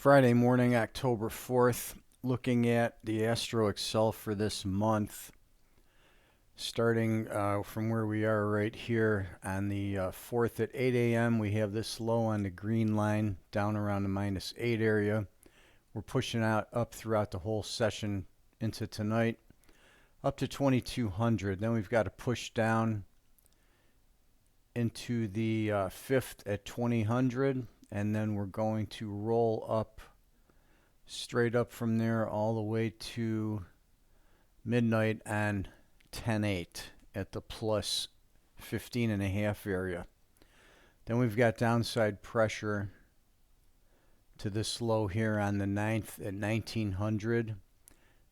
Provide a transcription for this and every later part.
Friday morning, October 4th, looking at the Astro Excel for this month. Starting from where we are right here on the 4th at 8 a.m., we have this low on the green line down around the -8 area. We're pushing out up throughout the whole session into tonight, up to 2200. Then we've got to push down into the 5th at 2000, and then we're going to roll up straight up from there all the way to midnight on 10/8 at the plus 15.5 area. Then we've got downside pressure to this low here on the 9th at 1900.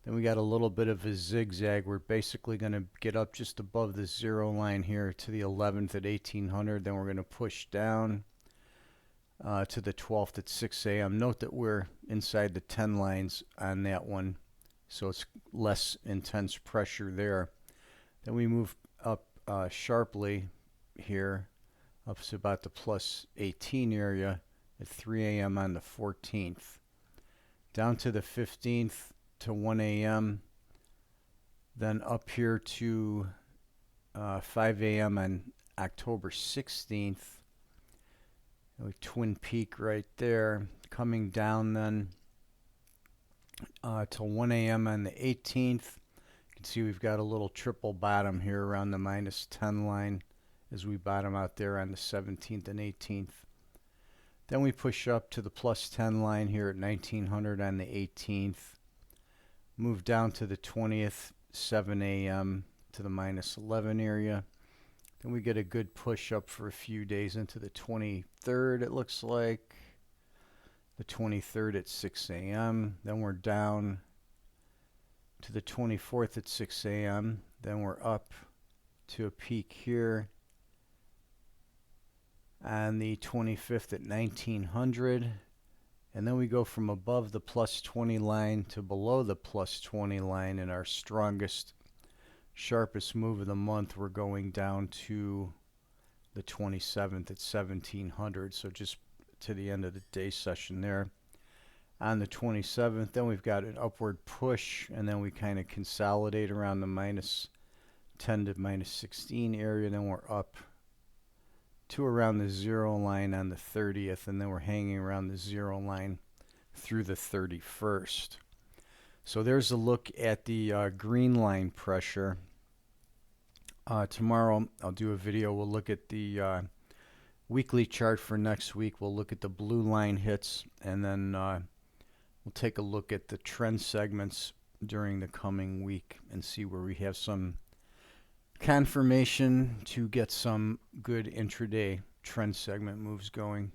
Then we got a little bit of a zigzag. We're basically going to get up just above the zero line here to the 11th at 1800. Then we're going to push down to the 12th at 6 a.m. Note that we're inside the 10 lines on that one, so it's less intense pressure there. Then we move up sharply here up to about the plus 18 area at 3 a.m. on the 14th. Down to the 15th to 1 a.m. Then up here to 5 a.m. on October 16th. A twin peak right there. Coming down then till 1 a.m. on the 18th. You can see we've got a little triple bottom here around the -10 line as we bottom out there on the 17th and 18th. Then we push up to the plus 10 line here at 1900 on the 18th. Move down to the 20th, 7 a.m. to the -11 area. Then we get a good push up for a few days into the 23rd, it looks like. The 23rd at 6 a.m. Then we're down to the 24th at 6 a.m. Then we're up to a peak here on the 25th at 1900. And then we go from above the plus 20 line to below the plus 20 line. In our strongest, sharpest move of the month, we're going down to the 27th at 1700. So just to the end of the day session there. On the 27th, then we've got an upward push, and then we kind of consolidate around the -10 to -16 area. Then we're up to around the zero line on the 30th, and then we're hanging around the zero line through the 31st. So there's a look at the green line pressure. Tomorrow I'll do a video. We'll look at the weekly chart for next week. We'll look at the blue line hits, and then we'll take a look at the trend segments during the coming week and see where we have some confirmation to get some good intraday trend segment moves going.